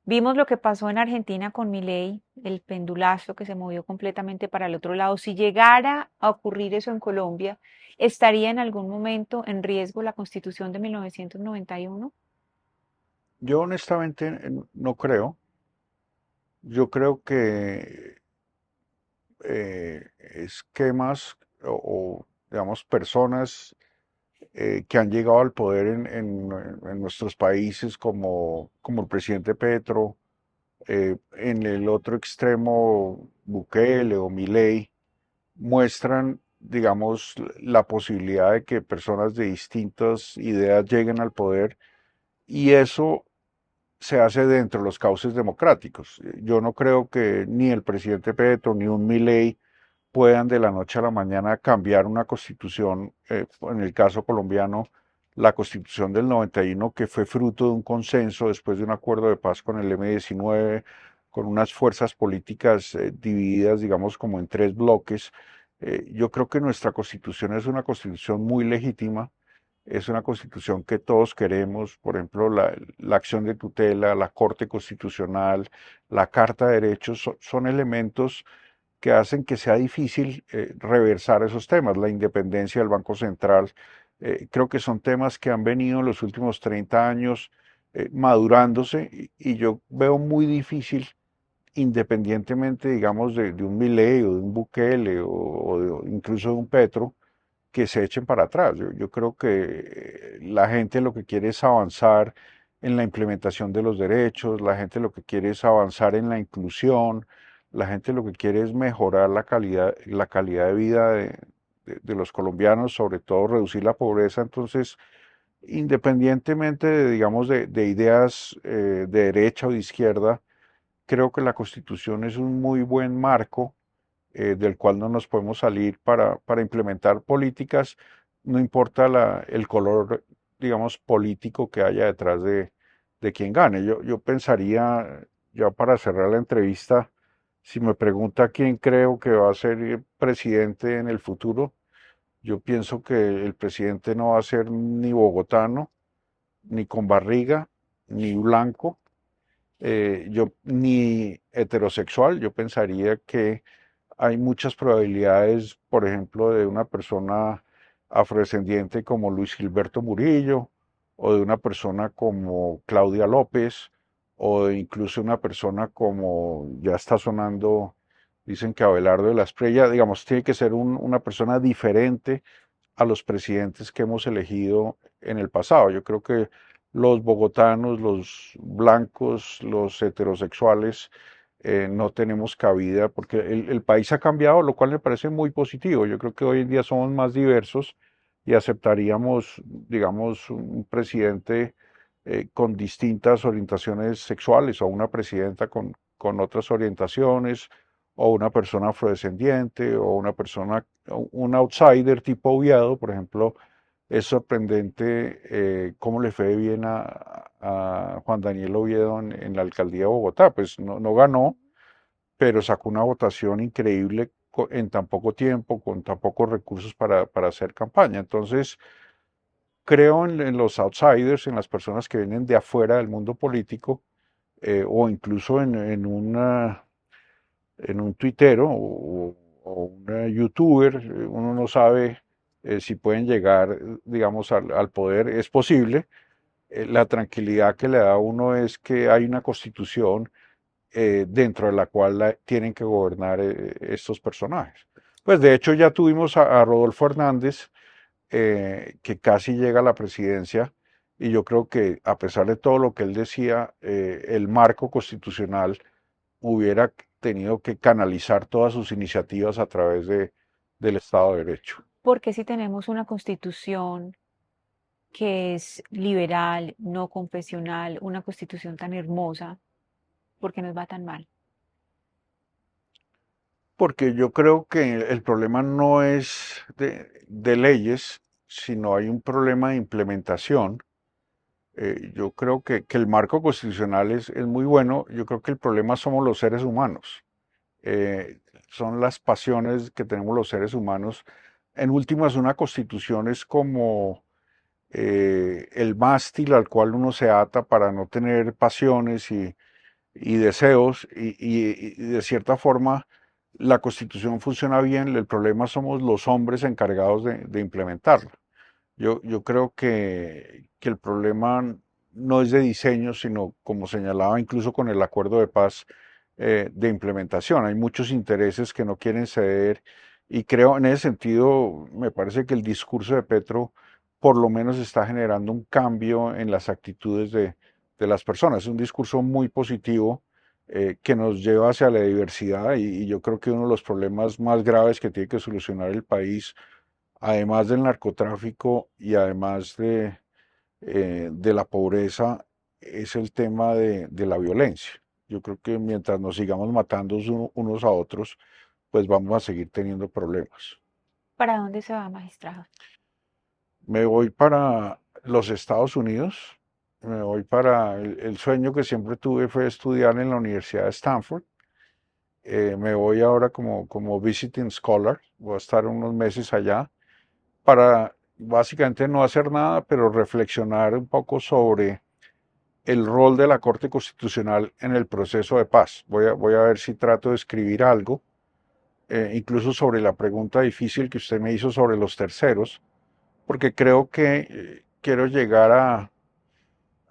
Vimos lo que pasó en Argentina con Milei, el pendulazo que se movió completamente para el otro lado. Si llegara a ocurrir eso en Colombia, ¿estaría en algún momento en riesgo la Constitución de 1991? Yo honestamente no creo. Yo creo que esquemas digamos, personas que han llegado al poder en nuestros países como el presidente Petro, en el otro extremo Bukele o Milei, muestran, digamos, la posibilidad de que personas de distintas ideas lleguen al poder y eso se hace dentro de los cauces democráticos. Yo no creo que ni el presidente Petro ni un Milei puedan de la noche a la mañana cambiar una constitución, en el caso colombiano, la constitución del 91, que fue fruto de un consenso después de un acuerdo de paz con el M-19, con unas fuerzas políticas divididas, digamos, como en tres bloques. Yo creo que nuestra constitución es una constitución muy legítima, es una constitución que todos queremos, por ejemplo, la acción de tutela, la Corte Constitucional, la Carta de Derechos, son elementos que hacen que sea difícil reversar esos temas, la independencia del Banco Central. Creo que son temas que han venido en los últimos 30 años madurándose y yo veo muy difícil, independientemente, digamos, de un Milei o de un Bukele incluso de un Petro, que se echen para atrás. Yo creo que la gente lo que quiere es avanzar en la implementación de los derechos, la gente lo que quiere es avanzar en la inclusión, la gente lo que quiere es mejorar la calidad de vida de los colombianos, sobre todo reducir la pobreza. Entonces, independientemente de, digamos, de ideas de derecha o de izquierda, creo que la Constitución es un muy buen marco del cual no nos podemos salir para implementar políticas, no importa el color, digamos, político que haya detrás de quien gane. Yo pensaría, ya para cerrar la entrevista, si me pregunta quién creo que va a ser presidente en el futuro, yo pienso que el presidente no va a ser ni bogotano, ni con barriga, ni blanco, ni heterosexual. Yo pensaría que hay muchas probabilidades, por ejemplo, de una persona afrodescendiente como Luis Gilberto Murillo, o de una persona como Claudia López, o de incluso una persona como, ya está sonando, dicen que Abelardo de la Espriella, digamos, tiene que ser una persona diferente a los presidentes que hemos elegido en el pasado. Yo creo que los bogotanos, los blancos, los heterosexuales, no tenemos cabida porque el país ha cambiado, lo cual me parece muy positivo. Yo creo que hoy en día somos más diversos y aceptaríamos, digamos, un presidente con distintas orientaciones sexuales o una presidenta con otras orientaciones o una persona afrodescendiente o una persona, un outsider tipo Oviedo, por ejemplo. Es sorprendente cómo le fue bien a Juan Daniel Oviedo en la alcaldía de Bogotá. Pues no ganó, pero sacó una votación increíble en tan poco tiempo, con tan pocos recursos para hacer campaña. Entonces, creo en los outsiders, en las personas que vienen de afuera del mundo político, o incluso en un tuitero o un youtuber, uno no sabe si pueden llegar, digamos, al poder, es posible. La tranquilidad que le da a uno es que hay una constitución dentro de la cual tienen que gobernar estos personajes. Pues de hecho ya tuvimos a Rodolfo Hernández, que casi llega a la presidencia, y yo creo que a pesar de todo lo que él decía, el marco constitucional hubiera tenido que canalizar todas sus iniciativas a través del Estado de Derecho. Porque si tenemos una constitución que es liberal, no confesional, una constitución tan hermosa, ¿por qué nos va tan mal? Porque yo creo que el problema no es de leyes, sino hay un problema de implementación. Yo creo que el marco constitucional es muy bueno. Yo creo que el problema somos los seres humanos. Son las pasiones que tenemos los seres humanos. En últimas, una constitución es como el mástil al cual uno se ata para no tener pasiones y deseos, y de cierta forma la constitución funciona bien, el problema somos los hombres encargados de implementarla. Yo creo que el problema no es de diseño, sino, como señalaba incluso con el acuerdo de paz, de implementación. Hay muchos intereses que no quieren ceder, y creo en ese sentido, me parece que el discurso de Petro por lo menos está generando un cambio en las actitudes de las personas. Es un discurso muy positivo, que nos lleva hacia la diversidad, y yo creo que uno de los problemas más graves que tiene que solucionar el país, además del narcotráfico y además de la pobreza, es el tema de la violencia. Yo creo que mientras nos sigamos matando unos a otros, pues vamos a seguir teniendo problemas. ¿Para dónde se va, magistrado? Me voy para los Estados Unidos, me voy para el sueño que siempre tuve fue estudiar en la Universidad de Stanford. Me voy ahora como visiting scholar, voy a estar unos meses allá para básicamente no hacer nada, pero reflexionar un poco sobre el rol de la Corte Constitucional en el proceso de paz. Voy a ver si trato de escribir algo, incluso sobre la pregunta difícil que usted me hizo sobre los terceros, porque creo que quiero llegar a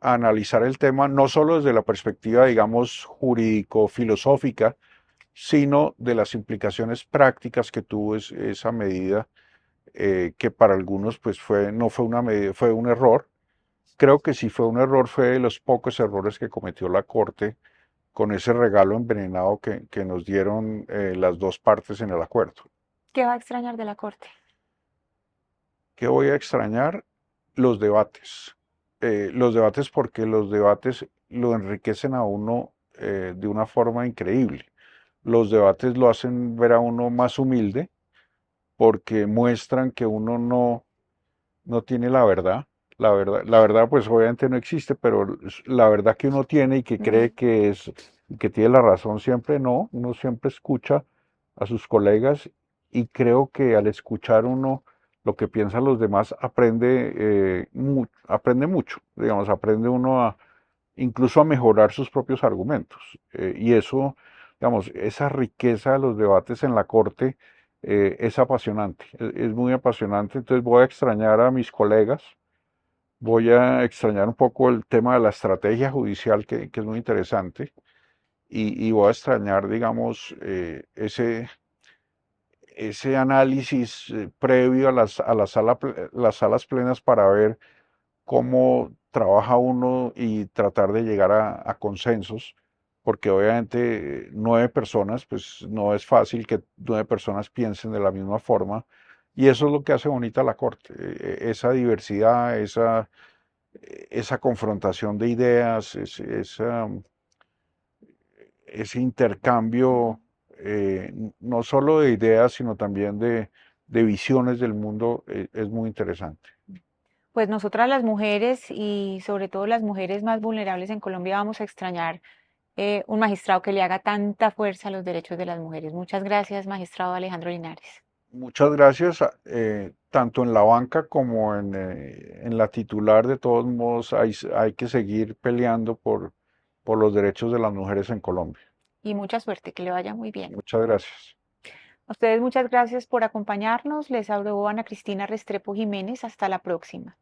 analizar el tema no solo desde la perspectiva, digamos, jurídico-filosófica, sino de las implicaciones prácticas que tuvo esa medida, que para algunos pues no fue una medida, fue un error. Creo que si fue un error, fue de los pocos errores que cometió la Corte con ese regalo envenenado que nos dieron las dos partes en el acuerdo. ¿Qué va a extrañar de la corte? ¿Qué voy a extrañar? Los debates. Los debates, porque los debates lo enriquecen a uno de una forma increíble. Los debates lo hacen ver a uno más humilde, porque muestran que uno no tiene la verdad. La verdad, pues obviamente no existe, pero la verdad que uno tiene y que cree Mm. que es, que tiene la razón siempre, no. Uno siempre escucha a sus colegas, y creo que al escuchar uno lo que piensan los demás, aprende mucho. Digamos, aprende uno incluso a mejorar sus propios argumentos. Y eso, digamos, esa riqueza de los debates en la corte, es apasionante, es muy apasionante. Entonces voy a extrañar a mis colegas, voy a extrañar un poco el tema de la estrategia judicial, que es muy interesante, y voy a extrañar, digamos, ese análisis previo las salas plenas, para ver cómo trabaja uno y tratar de llegar a consensos, porque obviamente 9 personas, pues no es fácil que 9 personas piensen de la misma forma, y eso es lo que hace bonita la Corte, esa diversidad, esa confrontación de ideas, ese intercambio, no solo de ideas, sino también de visiones del mundo, es muy interesante. Pues nosotras las mujeres y sobre todo las mujeres más vulnerables en Colombia vamos a extrañar un magistrado que le haga tanta fuerza a los derechos de las mujeres. Muchas gracias, magistrado Alejandro Linares. Muchas gracias. Tanto en la banca como en la titular, de todos modos, hay que seguir peleando por los derechos de las mujeres en Colombia. Y mucha suerte, que le vaya muy bien. Muchas gracias. A ustedes muchas gracias por acompañarnos. Les habló Ana Cristina Restrepo Jiménez. Hasta la próxima.